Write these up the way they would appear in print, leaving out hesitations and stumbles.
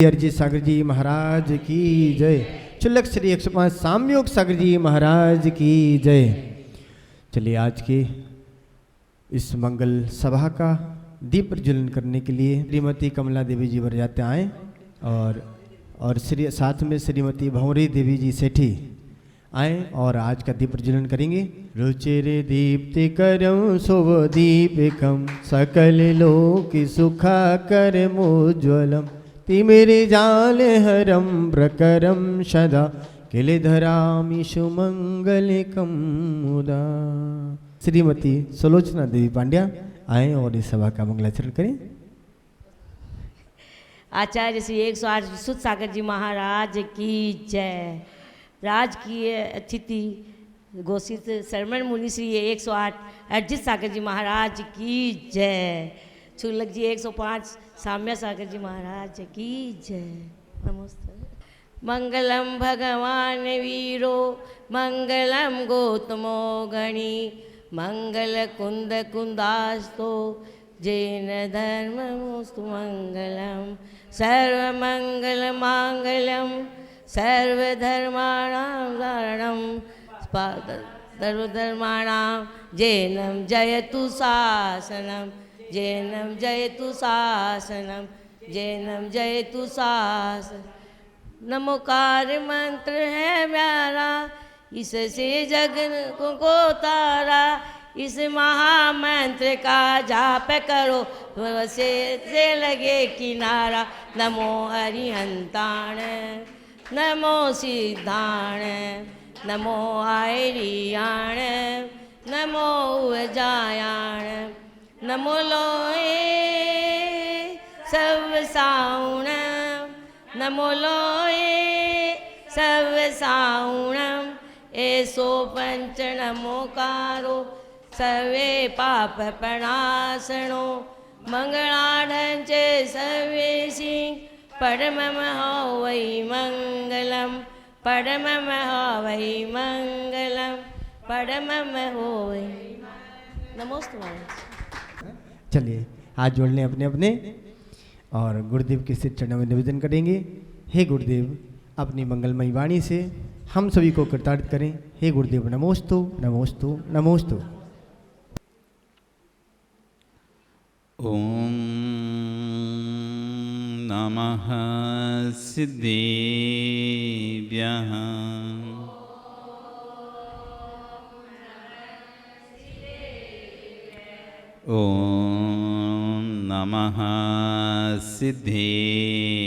अर्जी सागर जी महाराज की जय। चुल्लक श्री 105 साम्योग सागर जी महाराज की जय। चलिए आज के इस मंगल सभा का दीप प्रज्वलन करने के लिए श्रीमती कमला देवी जी बरजाते आए और साथ में श्रीमती भंवरी देवी जी सेठी आए और आज का दीप प्रज्वलन करेंगे। रुचिर दीप्ति करम शुभ दीपिकम सकल लोक सुखा करमोज्वलम तिमिरे जाल हरम प्रकरम सदा किले धरामि सुमंगलिकम मुदा। श्रीमती सुलोचना देवी पांड्या आए और इस सभा का मंगलाचरण करें। आचार्य श्री 108 विशुद्ध सागर जी महाराज की जय। राजकीय अतिथि घोषित शरमन मुनि श्री 108 अर्जित सागर जी महाराज की जय। चुल्लक जी 105 साम्य सागर जी महाराज की जय। नमस्ते। मंगलम भगवान वीरो मंगलम गौतमो गणी मंगल कुंद कुंदास्तो जैन धर्मस्तु मंगलम सर्वमंगल मांगल्यम सर्वधर्माणां शरणं सर्वधर्माणां जैनं जयतु शासनं जैनं जयतु शासनं जैनं जयतु शासन। नमोकार मंत्र है प्यारा इससे जग को तारा इस महामंत्र का जाप करो से लगे किनारा। नमो हरिहंताण नमो सिद्धाण नमो आयरियाण नमो उजायाण नमो लोए सब साउण नमो लोए सब साउणम ऐसो पंच नमोकारो सर्वे पाप प्रणाशनो मंगलाढ़ च सर्वेशी परमम हो वै मंगलम परमम हो वै मंगलम परमम हो वै। नमोस्तु महाराज। चलिए हाथ जोड़ लें अपने अपने और गुरुदेव के सिर चरणों में निवेदन करेंगे। हे गुरुदेव अपनी मंगलमयी वाणी से हम सभी को कृतार्थ करें। हे गुरुदेव नमोस्तु नमोस्तु नमोस्तु। ओम नमः सिद्धेभ्यः ओम नमः सिद्धेभ्यः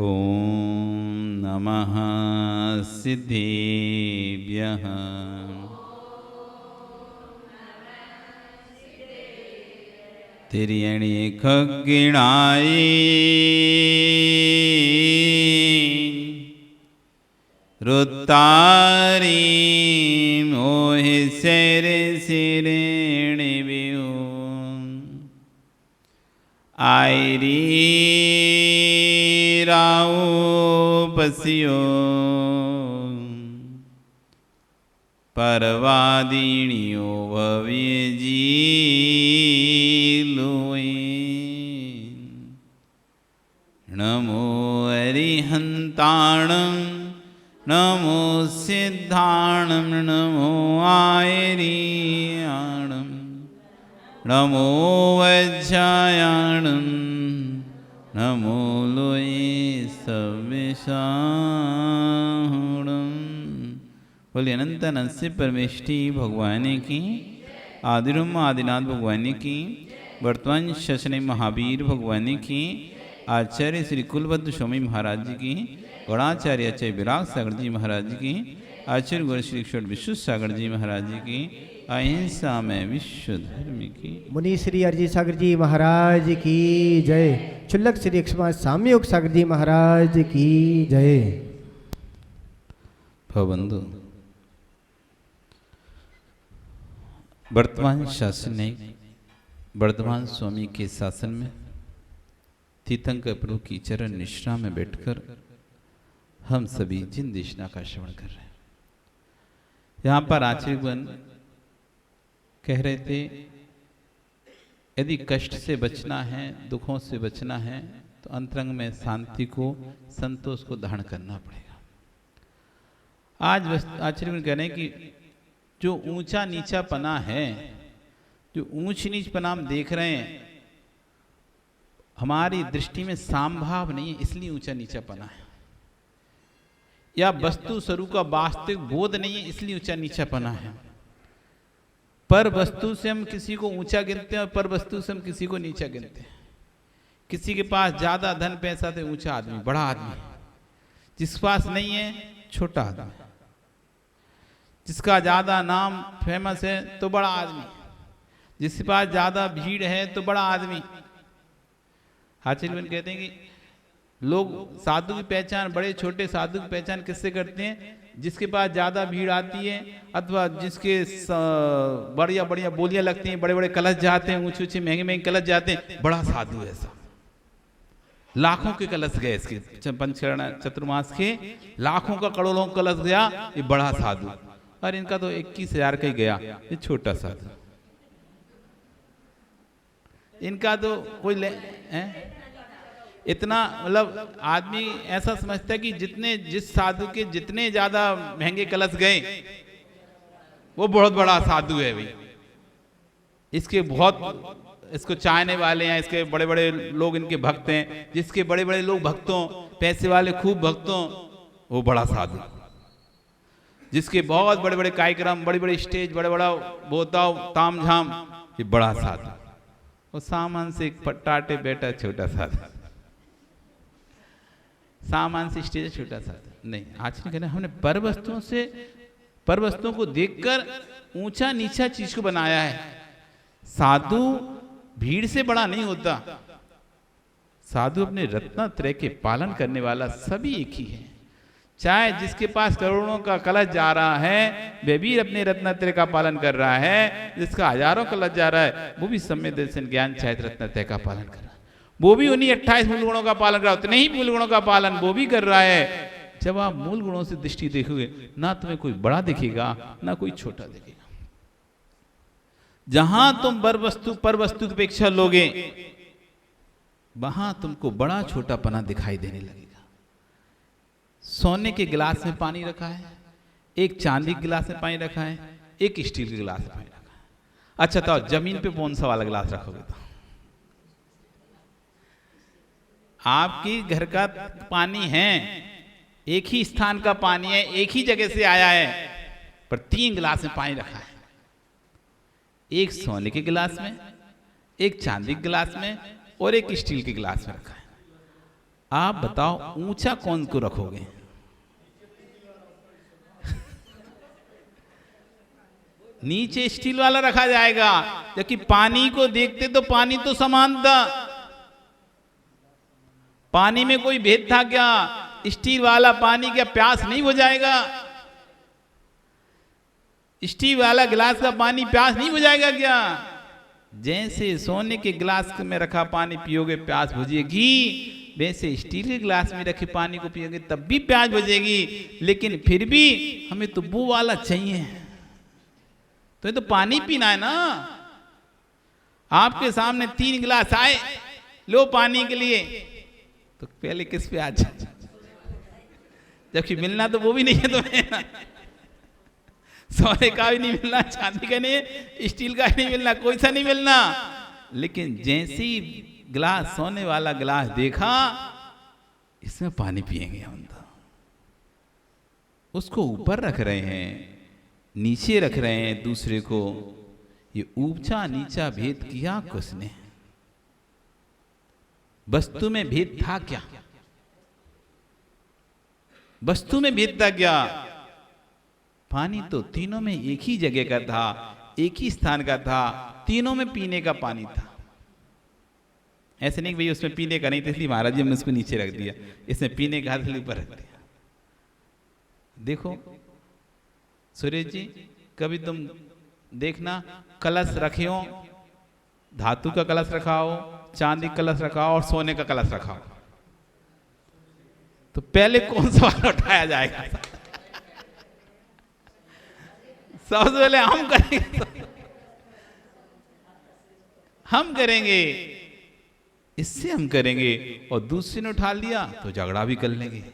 ओम नमः सिद्धेभ्यः तिर्यणि खग्गिणाय रुत्तारी मोहि शेर सिरेणि वियो आयरी राउ पसियो परवादिनियो भव्य जी लोए नमो अरिहंताणं नमो सिद्धाणं नमो आयरियाणं नमो वज्रायाणं नमो लोये सविशाणं। बोले अनंत नस्य परमेष्टि भगवान की आदिरम आदिनाथ भगवान की वर्तमान शशने महावीर भगवान की आचार्य श्री कुलभद्र स्वामी महाराज जी की गौड़ाचार्य आचार्य विराग सागर जी महाराज जी की आचार्य गुरु श्री ईश्वर विशुद्ध सागर जी महाराज जी की अहिंसा में विश्व धर्म की मुनि श्री अर्जी सागर जी महाराज की जय। चुल्लक श्री 105 साम्योग सागर जी महाराज की जय। भवबंधु वर्तमान शासन ने वर्धमान स्वामी के शासन में तीर्थंकर प्रभु की चरण निष्ठा में बैठकर हम सभी जिन देशना का श्रवण कर रहे हैं। यहाँ पर आचार्यगण कह रहे थे यदि कष्ट से बचना है, दुखों से बचना है, तो अंतरंग में शांति को, संतोष को धारण करना पड़ेगा। आज आचार्य कह रहे हैं कि जो ऊंचा नीचा पना है, जो ऊंच नीच पना हम देख रहे हैं, हमारी दृष्टि में सामभाव नहीं है, इसलिए ऊंचा नीचा पना है। या वस्तु स्वरूप का वास्तविक बोध नहीं है, इसलिए ऊंचा नीचा पना है। पर वस्तु से हम किसी को ऊंचा गिनते हैं और पर वस्तु से हम किसी को नीचा गिनते हैं। किसी के पास ज्यादा धन पैसा तो ऊंचा आदमी, बड़ा आदमी, जिसके पास नहीं है छोटा आदमी, जिसका ज्यादा नाम फेमस है तो बड़ा आदमी, जिसके पास ज्यादा भीड़ है तो बड़ा आदमी। आचार्य कहते हैं कि लोग साधु की पहचान, बड़े छोटे साधु की पहचान किससे करते हैं? जिसके पास ज्यादा भीड़ आती है, अथवा जिसके बढ़िया बढ़िया बोलियां लगती हैं, बड़े बड़े कलश जाते हैं, ऊंचे ऊंचे महंगे महंगे कलश जाते हैं, बड़ा साधु है ऐसा। लाखों के कलश गए इसके पंचकर्ण चतुर्मास के, लाखों का करोड़ों कलश गया, ये बड़ा साधु। और इनका तो 21,000 का ही गया, ये छोटा साधु। इनका तो कोई इतना, मतलब आदमी ऐसा समझता है कि जिस साधु के जितने ज्यादा महंगे कलश गए वो बहुत बड़ा साधु है भाई। इसको चाहने वाले हैं, इसके बड़े बड़े लोग इनके भक्त हैं। जिसके बड़े बड़े लोग भक्तों, पैसे वाले खूब भक्तों, वो बड़ा साधु। जिसके बहुत बड़े बड़े कार्यक्रम, बड़ी बड़ी स्टेज, बड़े बड़ा बोताव ताम झाम, ये बड़ा साधु। वो सामान से टाटे बैठा छोटा साधु, सामान से स्टेज छोटा साधु नहीं। आज नहीं कहना, हमने पर वस्तुओं को देखकर ऊंचा नीचा चीज को बनाया है। साधु भीड़ से बड़ा नहीं होता, साधु अपने रत्नत्रय के पालन करने वाला सभी एक ही है। चाहे जिसके पास करोड़ों का कलश जा रहा है, वह भी अपने रत्नत्रय का पालन कर रहा है। जिसका हजारों कलश जा रहा है, वो भी सम्यक दर्शन ज्ञान चाहे रत्नत्रय का पालन कर रहा है। वो भी उन्हीं 28 मूल गुणों का पालन कर रहा है, उतने ही मूल गुणों का पालन वो भी कर रहा है। जब आप मूल गुणों से दृष्टि देखोगे, ना तुम्हें कोई बड़ा दिखेगा ना कोई छोटा दिखेगा। जहां तुम पर वस्तु की अपेक्षा लोगे, वहां तुमको बड़ा छोटापना दिखाई देने लगेगा। सोने के गिलास में पानी रखा है, एक चांदी के गिलास में पानी रखा है, एक स्टील के गिलास में पानी रखा है। अच्छा तो जमीन पे कौन सा वाला गिलास रखोगे? तो आपकी घर का पानी है, एक ही स्थान का पानी है, एक ही जगह से आया है, पर 3 गिलास में पानी रखा है। एक सोने के गिलास में, एक चांदी के गिलास में और एक स्टील के गिलास में रखा है। आप बताओ ऊंचा कौन को रखोगे? नीचे स्टील वाला रखा जाएगा, जबकि पानी को देखते तो पानी तो समान था। पानी में कोई भेद था क्या? स्टील वाला पानी क्या प्यास नहीं बुझाएगा? स्टील वाला गिलास का पानी प्यास नहीं बुझाएगा क्या? जैसे सोने के गिलास में रखा पानी पियोगे प्यास बुझेगी, वैसे स्टील के गिलास में रखे पानी को पियोगे तब भी प्यास बुझेगी। लेकिन फिर भी हमें तो वो वाला चाहिए, तो ये तो पानी पीना है ना। आपके सामने 3 गिलास आए, लो पानी के लिए, तो पहले किस पे आ जाए? जबकि मिलना तो वो भी नहीं है तुम्हें, सोने का भी नहीं मिलना, चांदी का नहीं, स्टील का नहीं मिलना, कोई सा नहीं मिलना। लेकिन जैसे ही गिलास, सोने वाला गिलास देखा, इसमें पानी पिएंगे हम तो। उसको ऊपर रख रहे हैं, नीचे रख रहे हैं दूसरे को। ये ऊंचा नीचा भेद किया किसने? वस्तु में भेद था क्या? वस्तु में भेद था क्या? पानी तो तीनों में एक ही जगह का था, एक ही स्थान का था, तीनों में पीने का पानी था। ऐसे नहीं भाई उसमें पीने का नहीं था इसलिए महाराज जी हमने उसको नीचे रख दिया, इसमें पीने का इसलिए ऊपर रख दिया। देखो सुरेश जी, कभी तुम देखना कलश रखे हो, धातु का कलश रखा हो, चांदी का कलश रखा हो और सोने का कलश रखा हो, तो पहले कौन सा वाला उठाया जाएगा? सबसे पहले हम करेंगे। हम करेंगे, इससे हम करेंगे, और दूसरे ने उठा लिया तो झगड़ा भी कर लेंगे।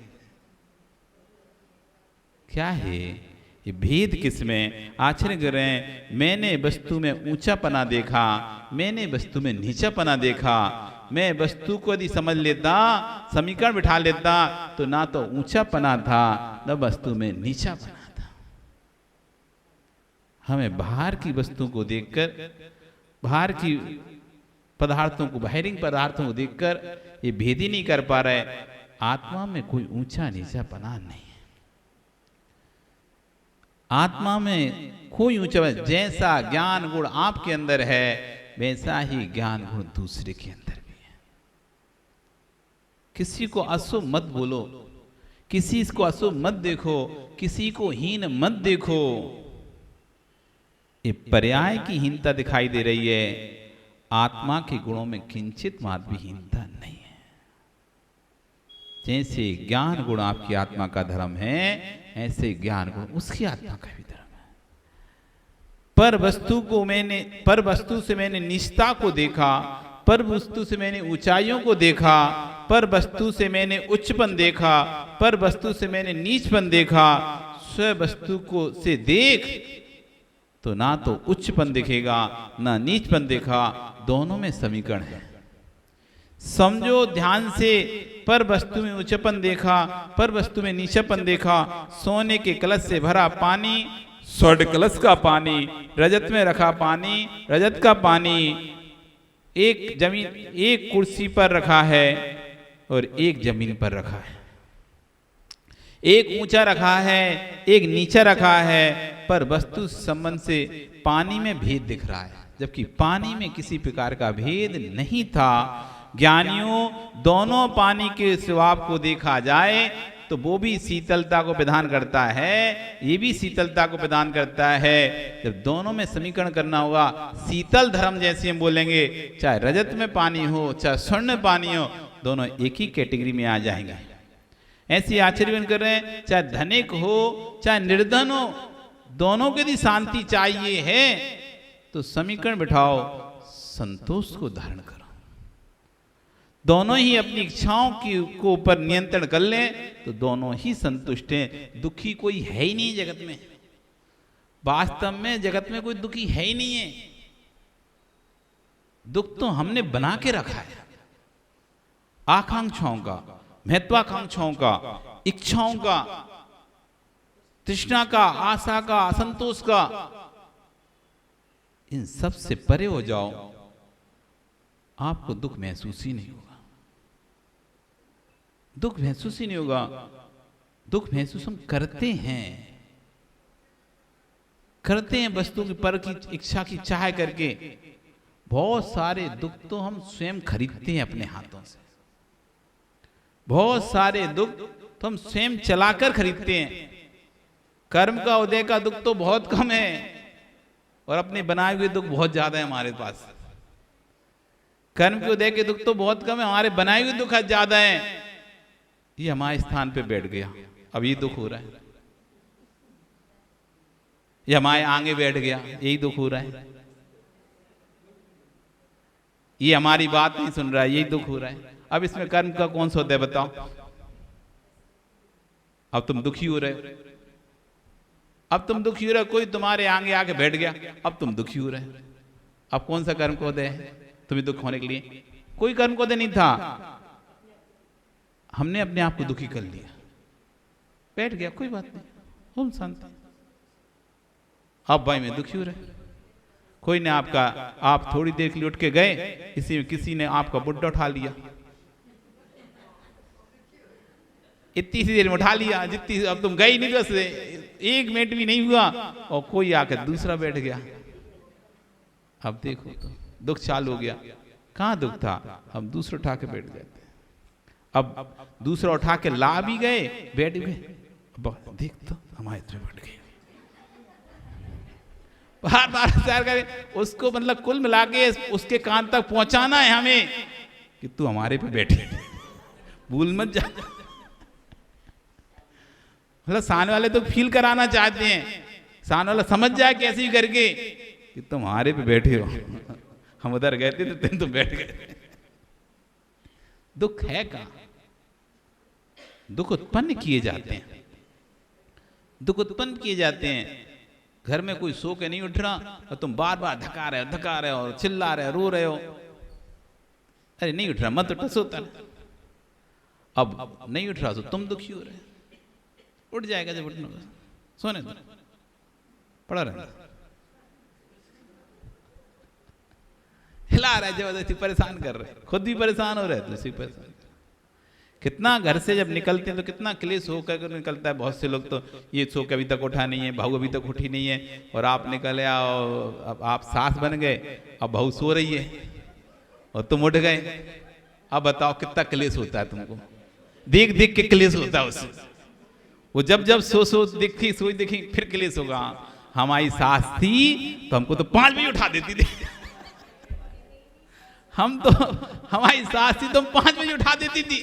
क्या है ये भेद? किसमें? आश्चर्य कर रहे हैं, मैंने वस्तु में ऊंचापना देखा, मैंने वस्तु में नीचापना देखा। मैं वस्तु को यदि समझ लेता, समीकरण बिठा लेता, तो ना तो ऊंचापना था न वस्तु में नीचापना था। हमें बाहर की वस्तु को देखकर, बाहर की पदार्थों को, बाहरी पदार्थों को देखकर ये भेद ही नहीं कर पा रहे। आत्मा में कोई ऊंचा नीचापना नहीं है। आत्मा में कोई ऊंचा, जैसा ज्ञान गुण आपके अंदर है वैसा ही ज्ञान गुण दूसरे के अंदर भी है। किसी को अशुभ मत बोलो, किसी को अशुभ मत देखो, किसी को हीन मत देखो। ये पर्याय की हीनता दिखाई दे रही है। आत्मा के गुणों में किंचित मात्र भी हीनता नहीं है। जैसे ज्ञान गुण आपकी आत्मा का धर्म है, ऐसे ज्ञान गुण उसकी आत्मा का भी धर्म है। पर वस्तु से मैंने निष्ठा को देखा, पर वस्तु से मैंने ऊंचाइयों को देखा, पर वस्तु से मैंने उच्चपन देखा, पर वस्तु से मैंने नीचपन देखा। स्व वस्तु को से देख तो ना तो उच्चपन दिखेगा ना नीचपन देखा, दोनों में समीकरण है। समझो ध्यान से, पर वस्तु में उच्चपन देखा, पर वस्तु में नीचापन देखा। सोने के कलश से भरा पानी, स्वर्ण कलश का पानी, रजत में रखा पानी, रजत का पानी। एक जमीन, एक कुर्सी पर रखा है और एक जमीन पर रखा है। एक ऊंचा रखा है, एक नीचा रखा है, पर वस्तु संबंध से पानी में भेद दिख रहा है, जबकि पानी में किसी प्रकार का भेद नहीं था। ज्ञानियों, दोनों पानी के स्वभाव को देखा जाए तो वो भी शीतलता को प्रदान करता है, ये भी शीतलता को प्रदान करता है। जब दोनों में समीकरण करना होगा, शीतल धर्म जैसे हम बोलेंगे, चाहे रजत में पानी हो चाहे स्वर्ण में पानी हो, दोनों एक ही कैटेगरी में आ जाएंगे। ऐसी आचरण कर रहे हैं, चाहे धनिक हो चाहे निर्धन हो, दोनों के लिए शांति चाहिए है तो समीकरण बिठाओ, संतोष को धारण करो। दोनों ही अपनी इच्छाओं की को ऊपर नियंत्रण कर लें तो दोनों ही संतुष्ट हैं। दुखी कोई है ही नहीं जगत में। वास्तव में जगत में कोई दुखी है ही नहीं है। दुख तो हमने बना के रखा है, आकांक्षाओं का, महत्वाकांक्षाओं का, इच्छाओं का, तृष्णा का, आशा का, असंतोष का। इन सब से परे हो जाओ, आपको दुख महसूस ही नहीं होगा। दुख महसूस ही नहीं होगा। दुख महसूस हम करते हैं वस्तु की पर की इच्छा की चाह करके। बहुत सारे दुख तो हम स्वयं खरीदते हैं अपने हाथों से। बहुत सारे दुख तो हम स्वयं चलाकर खरीदते हैं। कर्म का उदय का दुख तो बहुत कम है और अपने बनाए हुए दुख बहुत ज्यादा है हमारे पास। कर्म के उदय के दुख तो बहुत कम है, हमारे बनाए हुए दुख ज्यादा है। ये हमारे स्थान पे बैठ गया, अब ये दुख हो रहा है। ये हमारे आगे बैठ गया, यही दुख हो रहा है। ये हमारी बात नहीं सुन रहा है, यही दुख हो रहा है। अब इसमें कर्म का कौन सा उदय बताओ? अब तुम दुखी हो रहे हो, अब तुम दुखी हो रहे हो। कोई तुम्हारे आगे आके बैठ गया, अब तुम दुखी हो रहे हो। अब कौन सा कर्म का उदय है तुम्हें दुख होने के लिए? कोई कर्म का उदय नहीं था, हमने अपने आप को दुखी कर लिया, बैठ गया, कोई बात नहीं, हम शांति। अब भाई मैं दुखी हो रहे, कोई ने आपका, आप थोड़ी देर के लिए उठ के गए, किसी ने आपका बुड्ढा उठा लिया, इतनी सी देर में उठा लिया जितनी, अब तुम गए नहीं, बस 1 मिनट भी नहीं हुआ और कोई आकर दूसरा बैठ गया। अब देखो तो दुख चालू हो गया। कहाँ दुख था? हम दूसरा उठा के बैठ गए। अब दूसरा उठा के ला भी गए, बैठ गए, देख तो हमारे इतने बैठ गए। बार बार विचार करें उसको, मतलब कुल मिला के उसके कान तक पहुंचाना है हमें कि तू हमारे पे बैठे, भूल मत जा। मतलब सामने वाले तो फील कराना चाहते हैं, सामने वाला समझ जाए कैसे भी करके कि तुम हमारे पे बैठे हो, हम उधर गए थे तो तुम बैठ गए। दुख है कहाँ? दुख उत्पन्न किए जाते हैं, दुख उत्पन्न किए जाते हैं। घर में कोई सो के नहीं उठ रहा और तुम बार बार धका रहे हो और चिल्ला रहे हो, रो रहे हो। अरे नहीं उठ रहा, मत उठ, सोता रहे। अब नहीं उठ रहा तो तुम दुखी हो रहे, उठ जाएगा जब उठना, सोने दो, पड़ा रहे, हिला रहे, जबरदस्ती परेशान कर रहे, खुद भी परेशान हो रहे, दूसरी परेशान। कितना घर से जब निकलते हैं तो कितना क्लेश होकर निकलता है। बहुत से लोग तो ये सो के अभी तक उठा नहीं है, बहू अभी तक उठी नहीं है, और आप निकले आओ, अब आप सास बन गए, अब बहू सो रही है और तुम उठ गए। अब बताओ कितना क्लेश होता है तुमको, देख देख के क्लेश होता है उससे। वो जब जब सो दिखी सोई दिखी फिर क्लेश होगा। हमारी सास थी तो हमको तो 5 बजे उठा देती थी, हम तो हमारी सास थी तो 5 बजे उठा देती थी,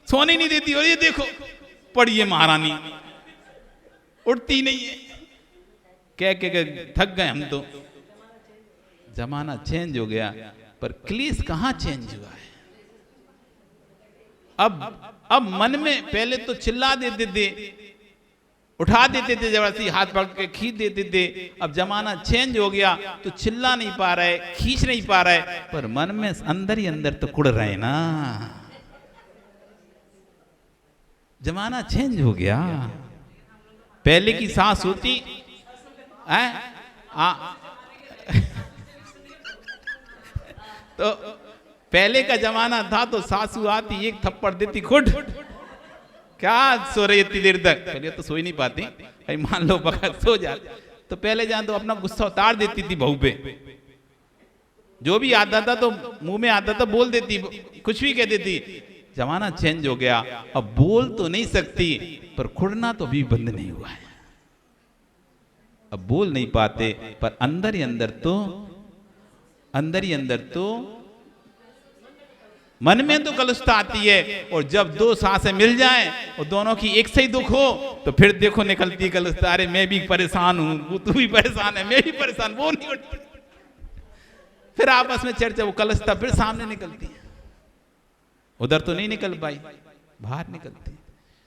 सोने नहीं देती। और ये देखो पड़ी है महारानी, उठती नहीं है। कह के थक गए हम तो। जमाना चेंज हो गया, पर क्लेश कहाँ चेंज हुआ है। अब मन में पहले तो चिल्ला देते थे, उठा देते थे, जबरदस्ती हाथ पकड़ के खींच देते थे। अब जमाना चेंज हो गया तो चिल्ला नहीं पा रहे, खींच नहीं पा रहे, पर मन में अंदर ही अंदर तो कुड़ रहे ना। जमाना चेंज हो गया। पहले की सास होती तो पहले का जमाना था तो सासू आती, एक थप्पड़ देती, खुद क्या सो रही इतनी देर तक। पहले तो सो ही नहीं पाती, भाई मान लो बखत सो जाते तो पहले जान तो अपना गुस्सा उतार देती थी बहू पे। जो भी आता था तो मुंह में आता था बोल देती, कुछ भी कह देती। जमाना चेंज हो गया, अब बोल तो नहीं सकती पर खुड़ना तो अभी बंद नहीं हुआ है। अब बोल नहीं पाते पर अंदर ही अंदर तो मन में तो कलुषता आती है। और जब 2 सांसें मिल जाएं और दोनों की एक से ही दुख हो तो फिर देखो निकलती है कलुषता। अरे मैं भी परेशान हूं, वो तू भी परेशान है, मैं भी परेशान, वो नहीं उठती। फिर आपस में चर्चा, वो कलुषता फिर सामने निकलती है। उधर तो नहीं निकल पाई, बाहर निकलती।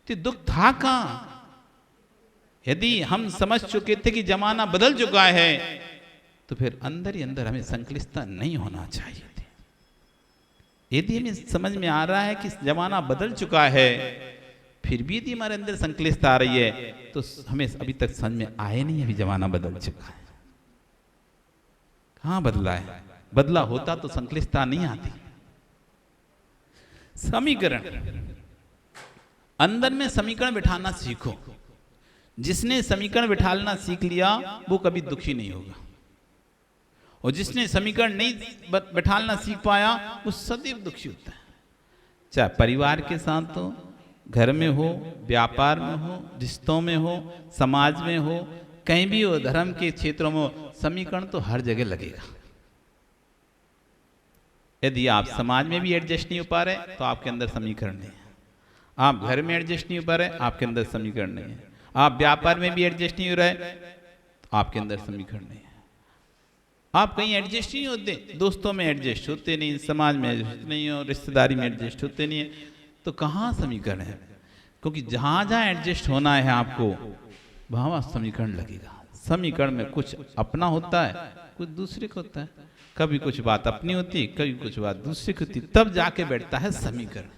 तो दुख था कहां? यदि हम समझ चुके थे कि जमाना बदल चुका है तो फिर अंदर ही अंदर हमें संक्लिष्टता नहीं होना चाहिए थी। यदि हमें समझ में आ रहा है कि जमाना बदल चुका है, फिर भी यदि हमारे अंदर संक्लिष्टता आ रही है तो हमें अभी तक समझ में आए नहीं अभी जमाना बदल चुका है। कहां बदला है? बदला होता तो संक्लिष्टता नहीं आती। समीकरण, अंदर में समीकरण बिठाना सीखो। जिसने समीकरण बिठाना सीख लिया वो कभी दुखी नहीं होगा, और जिसने समीकरण नहीं बिठाना सीख पाया वो सदैव दुखी होता है। चाहे परिवार के साथ हो, घर में हो, व्यापार में हो, रिश्तों में हो, समाज में हो, कहीं भी हो, धर्म के क्षेत्रों में हो, समीकरण तो हर जगह लगेगा। यदि आप समाज में भी एडजस्ट नहीं हो पा रहे तो आपके अंदर समीकरण नहीं है। आप घर में एडजस्ट नहीं हो पा रहे, आपके अंदर समीकरण नहीं है। आप व्यापार में भी एडजस्ट नहीं हो रहे तो आपके अंदर समीकरण नहीं है। आप कहीं एडजस्ट नहीं होते, दोस्तों में एडजस्ट होते नहीं, समाज में एडजस्ट नहीं हो, रिश्तेदारी में एडजस्ट होते नहीं है, तो कहाँ समीकरण है? क्योंकि जहाँ जहाँ एडजस्ट होना है आपको वहाँ समीकरण लगेगा। समीकरण में कुछ अपना होता है, कुछ दूसरे का होता है। कभी कुछ बात अपनी होती, कभी कुछ बात दूसरे की होती, तब जाके बैठता है समीकरण।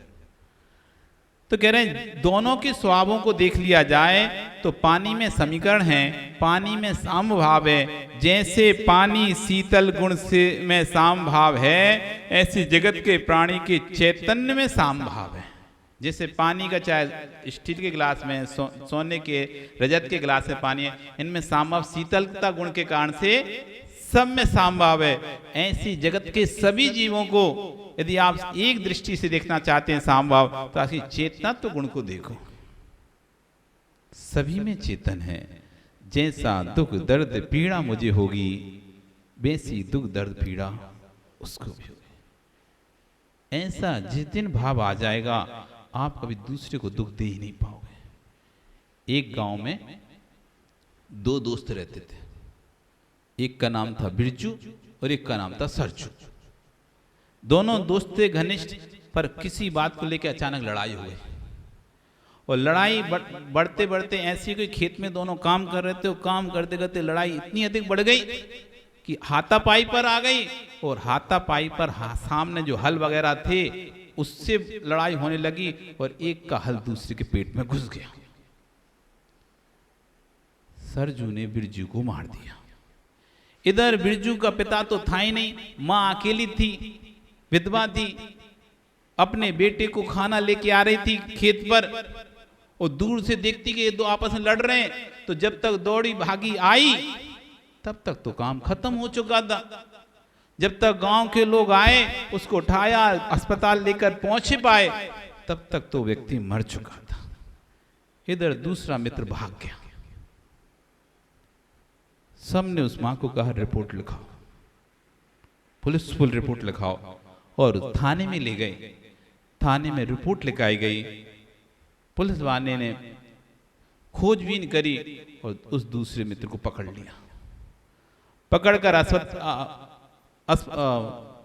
तो कह रहे हैं दोनों के स्वभावों को देख लिया जाए तो पानी में समीकरण है, पानी में साम भाव है। जैसे पानी शीतल गुण से में साम भाव है, ऐसे जगत के प्राणी के चैतन्य में साम भाव है। जैसे पानी का चाहे स्टील के गिलास में, सोने के, रजत के गिलास में पानी है, इनमें साम भाव शीतलता गुण के कारण से सब में साम भाव है। ऐसी जगत के सभी जीवों को यदि आप एक दृष्टि से देखना चाहते हैं साम भाव, तो आपकी चेतनत्व गुण को देखो। सभी में चेतन है। जैसा दुख दर्द पीड़ा मुझे होगी, वैसी दुख दर्द पीड़ा उसको भी होगी। ऐसा जिस दिन भाव आ जाएगा आप कभी दूसरे को दुख दे ही नहीं पाओगे। एक गांव में 2 दोस्त रहते थे। एक का नाम था बिरजू और एक का नाम था सरजू। दोनों दोस्त थे घनिष्ठ, पर किसी बात को लेकर अचानक लड़ाई हो गई। और लड़ाई बढ़ते बढ़ते ऐसी कोई खेत में दोनों काम कर रहे थे, और काम करते करते लड़ाई इतनी अधिक बढ़ गई कि हाथापाई पर आ गई। और हाथापाई पर सामने जो हल वगैरह थे उससे लड़ाई होने लगी, और एक का हल दूसरे के पेट में घुस गया। सरजू ने बिरजू को मार दिया। इधर बिरजू का पिता तो था ही नहीं, मां अकेली थी, विधवा थी, अपने बेटे को खाना लेके आ रही थी खेत पर, और दूर से देखती कि ये दो आपस में लड़ रहे हैं, तो जब तक दौड़ी भागी आई तब तक तो काम खत्म हो चुका था। जब तक गांव के लोग आए, उसको उठाया, अस्पताल लेकर पहुंच पाए, तब तक तो व्यक्ति मर चुका था। इधर दूसरा मित्र भाग गया। सबने उस मां को कहा रिपोर्ट लिखाओ, पुलिस रिपोर्ट लिखाओ, और थाने में ले गए। थाने में रिपोर्ट लिखाई गई। पुलिस वाले ने खोजबीन करी और उस दूसरे मित्र को पकड़ लिया। पकड़कर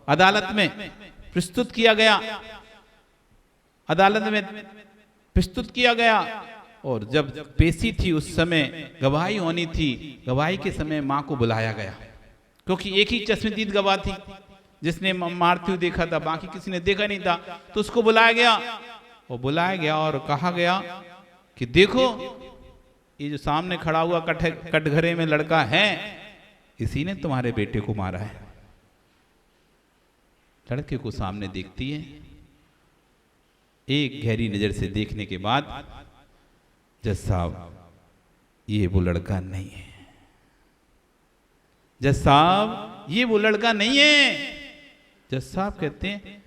अदालत में प्रस्तुत किया गया। अदालत में प्रस्तुत किया गया, और जब पेशी थी उस समय गवाही होनी थी। गवाही के समय मां को बुलाया गया, क्योंकि एक ही चश्मदीद गवाह थी जिसने मारते हुए देखा था, बाकी किसी ने देखा नहीं था। तो उसको बुलाया गया, और कहा गया कि देखो ये जो सामने खड़ा हुआ कटघरे में लड़का है, इसी ने तुम्हारे बेटे को मारा है। लड़के को सामने देखती है, एक गहरी नजर से देखने के बाद, जज साहब ये वो लड़का नहीं है, जज साहब ये वो लड़का नहीं है। जज साहब कहते हैं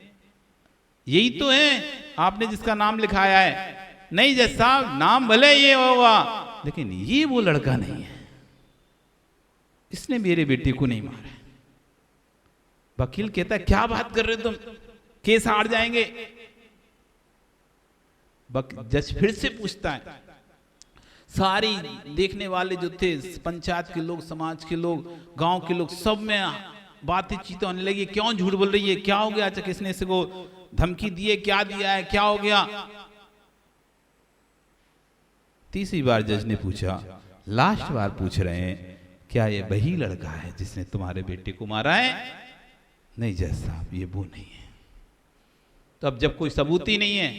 यही तो है आपने जिसका नाम लिखाया है। नहीं जज साहब, नाम भले ये होगा, लेकिन ये वो लड़का नहीं है, इसने मेरे बेटे को नहीं मारा। वकील कहता है क्या बात कर रहे हो तुम, केस हार जाएंगे। जज फिर से पूछता है, सारी देखने वाले जो थे, पंचायत के लोग, समाज के लोग, गांव के लोग, सब में बातें चीतें होने लगी, क्यों झूठ बोल रही है, क्या हो गया, अच्छा किसने इसको धमकी दी है, क्या दिया है, क्या हो गया। तीसरी बार जज ने पूछा, लास्ट बार पूछ रहे हैं, क्या ये वही लड़का है जिसने तुम्हारे बेटे को मारा है? नहीं जज साहब, ये वो नहीं है। तो अब जब कोई सबूत ही नहीं है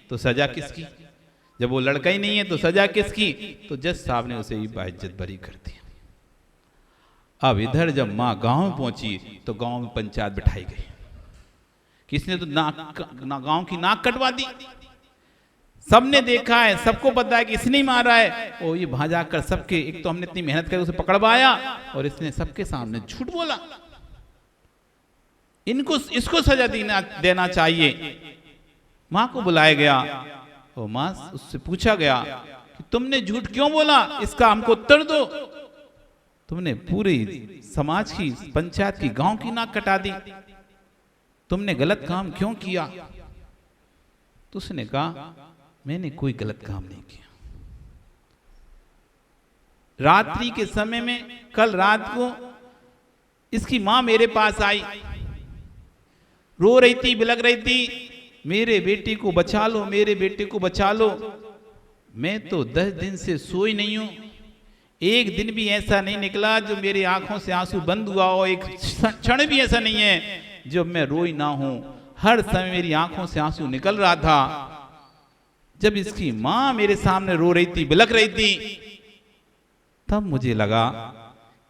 तो सजा किसकी? जब वो लड़का ही नहीं है तो सजा किसकी? तो जज साहब ने उसे बाइज्जत बरी कर दिया। अब इधर जब माँ गांव में पहुंची तो गांव में पंचायत बिठाई गई। किसने तो गांव की नाक कटवा दी। सबने देखा है, सबको पता है कि इसने ही मारा है। और ये वहां जाकर सबके, एक तो हमने इतनी मेहनत कर उसे पकड़वाया और इसने सबके सामने झूठ बोला। इसको सजा देना चाहिए। माँ को बुलाया गया और माँ उससे पूछा गया कि तुमने झूठ क्यों बोला, इसका हमको उत्तर दो। तुमने पूरी समाज की, पंचायत की, गांव की नाक कटा दी। तुमने गलत काम क्यों किया? तो उसने कहा मैंने कोई गलत काम नहीं किया। रात्रि के समय में, कल रात को इसकी मां मेरे पास आई, रो रही थी, बिलक रही थी, मेरे बेटे को बचा लो, मेरे बेटे को बचा लो। मैं तो 10 दिन से सोई नहीं हूं। एक दिन भी ऐसा नहीं निकला जो मेरी आंखों से आंसू बंद हुआ हो। एक क्षण भी ऐसा नहीं है जो मैं रोई ना हूं। हर समय मेरी आंखों से आंसू निकल रहा था। जब इसकी मां मेरे सामने रो रही थी, बिलक रही थी, तब मुझे लगा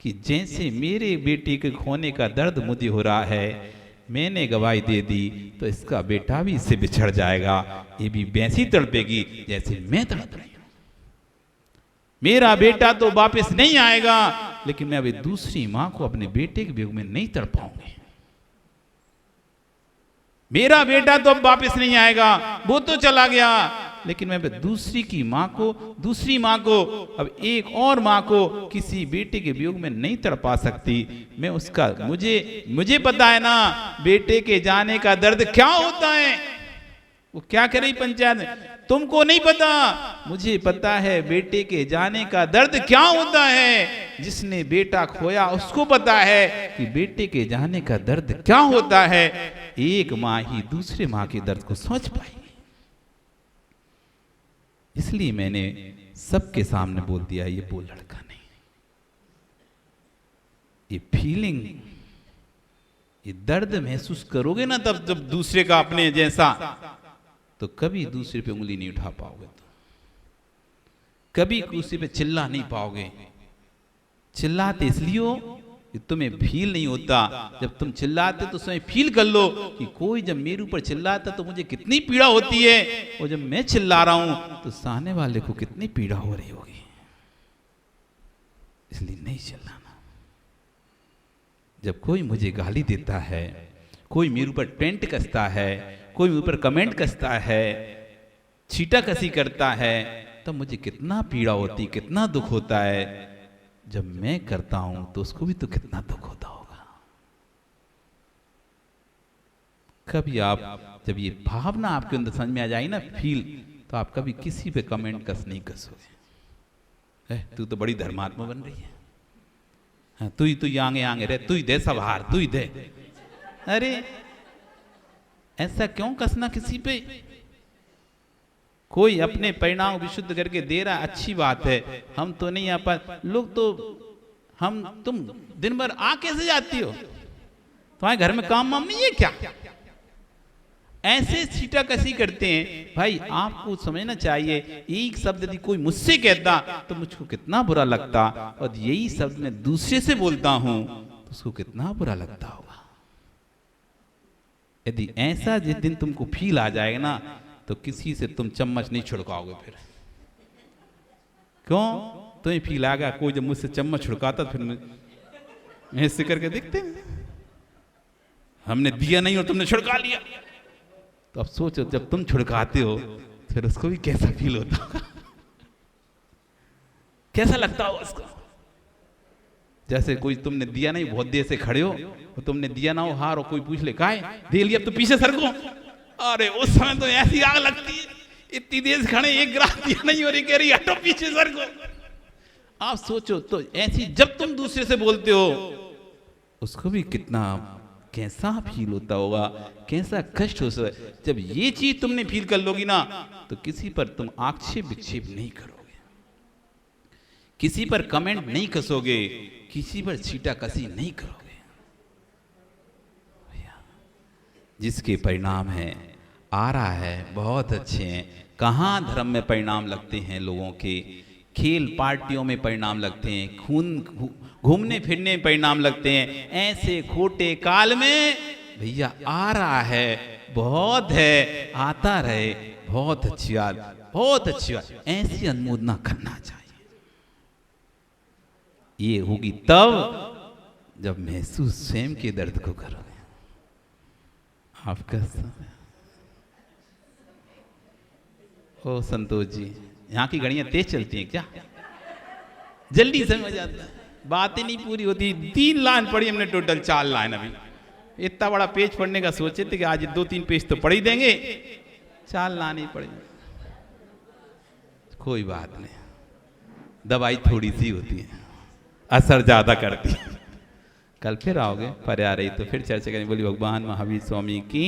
कि जैसे मेरे बेटे के खोने का दर्द मुझे हो रहा है, मैंने गवाही दे दी तो इसका बेटा भी इससे बिछड़ जाएगा। ये भी वैसी तड़पेगी जैसे मैं तड़प रही हूं। मेरा बेटा तो वापस नहीं आएगा, लेकिन मैं अभी दूसरी मां को अपने बेटे के वियोग में नहीं तड़प पाऊंगी। मेरा बेटा तो अब वापस नहीं आएगा, वो तो चला गया, लेकिन मैं दूसरी मां को, अब एक और मां को किसी बेटे के वियोग में नहीं तड़पा सकती। मैं उसका, मुझे पता है ना बेटे के जाने का दर्द क्या होता है। वो क्या कर रही पंचायत में, तुमको नहीं पता, मुझे पता है बेटे के जाने का दर्द क्या होता है। जिसने बेटा खोया उसको पता है कि बेटे के जाने का दर्द क्या होता है। एक माँ ही दूसरे माँ के दर्द को समझ पाएगी। इसलिए मैंने सबके सामने बोल दिया ये वो लड़का नहीं, ये फीलिंग, ये दर्द महसूस करोगे ना तब जब दूसरे का अपने जैसा, तो कभी दूसरे पे उंगली नहीं उठा पाओगे, तो कभी दूसरे पे चिल्ला नहीं पाओगे। चिल्लाते इसलिए हो कि तुम्हें फील नहीं होता। जब तुम चिल्लाते तो स्वयं फील कर लो कि कोई जब मेरे ऊपर चिल्लाता तो मुझे कितनी पीड़ा होती है, और जब मैं चिल्ला रहा हूं तो सामने वाले को कितनी पीड़ा हो रही होगी। इसलिए नहीं चिल्लाना। जब कोई मुझे गाली देता है, कोई मेरे ऊपर टेंट कसता है, कोई मेरे ऊपर कमेंट कसता है, छीटा कसी करता है, तब मुझे कितना पीड़ा होती, कितना दुख होता है। जब मैं करता हूं तो उसको भी तो कितना दुख होता होगा। कभी आप जब ये भावना आपके अंदर समझ में आ जाए ना, फील, तो आप कभी किसी पे कमेंट कस नहीं कसोगे। तू तो बड़ी धर्मात्मा बन रही है, तू ही आगे आगे रहे, तू ही दे सब हार, तू ही दे। अरे ऐसा क्यों कसना किसी पे? कोई अपने परिणाम विशुद्ध करके दे रहा, अच्छी बात है। हम तो नहीं आ पा, लोग तो तुम दिन भर आ कैसे जाती हो? तुम्हारे घर में काम वाम नहीं है क्या? ऐसे छीटा कसी करते हैं। भाई आपको समझना चाहिए, एक शब्द यदि कोई मुझसे कहता तो मुझको कितना बुरा लगता, और यही शब्द मैं दूसरे से बोलता हूं तो उसको कितना बुरा लगता होगा। यदि ऐसा जिस दिन तुमको फील आ जाएगा ना, तो किसी से तुम चम्मच नहीं छिड़काओगे फिर। क्यों? तुम्हें फील आ गया कोई जब मुझसे चम्मच छिड़काता, फिर मैं ऐसे करके देखते हैं, हमने दिया नहीं और तुमने छिड़का लिया। तो अब सोचो जब तुम छिड़काते हो फिर उसको भी कैसा फील होता होगा, कैसा लगता होगा उसको। जैसे कोई तुमने दिया नहीं, बहुत देर से खड़े हो और तुमने दिया ना हो हार, और कोई पूछ ले काहे दे लिया, अब तो पीछे सरको। अरे उस समय तो ऐसी आग लगती है, इतनी देर खड़े, एक गिलास दिया नहीं और ये कह रही हटो पीछे सरको। आप सोचो तो ऐसी जब तुम दूसरे से बोलते हो उसको भी कितना कैसा फील होता होगा, कैसा कष्ट हो सकता। जब ये चीज तुमने फील कर लोगी ना, तो किसी पर तुम आक्षेप विक्षेप नहीं करोगे, किसी पर कमेंट नहीं कसोगे, किसी पर छीटा कसी नहीं करोगे। जिसके परिणाम है आ रहा है बहुत अच्छे हैं। कहाँ धर्म में परिणाम लगते हैं लोगों के, खेल पार्टियों में परिणाम लगते हैं, घूमने फिरने में परिणाम लगते हैं। ऐसे खोटे काल में भैया आ रहा है, बहुत है, आता रहे, बहुत अच्छी बात, बहुत अच्छी बात। ऐसी अनुमोदना करना चाहिए। ये होगी तब जब महसूस स्वयं के दर्द को करोगे। आपका ओ संतोष जी, यहाँ की घड़ियां तेज चलती हैं क्या? जल्दी समझ आता है, बातें नहीं पूरी होती। 3 लाइन पढ़ी हमने, टोटल 4 लाइन। अभी इतना बड़ा पेज पढ़ने का सोचे थे कि आज 2-3 पेज तो पढ़ ही देंगे, 4 लाइन ही पढ़ी। कोई बात नहीं, दवाई थोड़ी सी होती है, असर ज्यादा करती है। कल फिर आओगे पर आ रही तो फिर चर्चा करेंगे। बोली भगवान महावीर स्वामी की।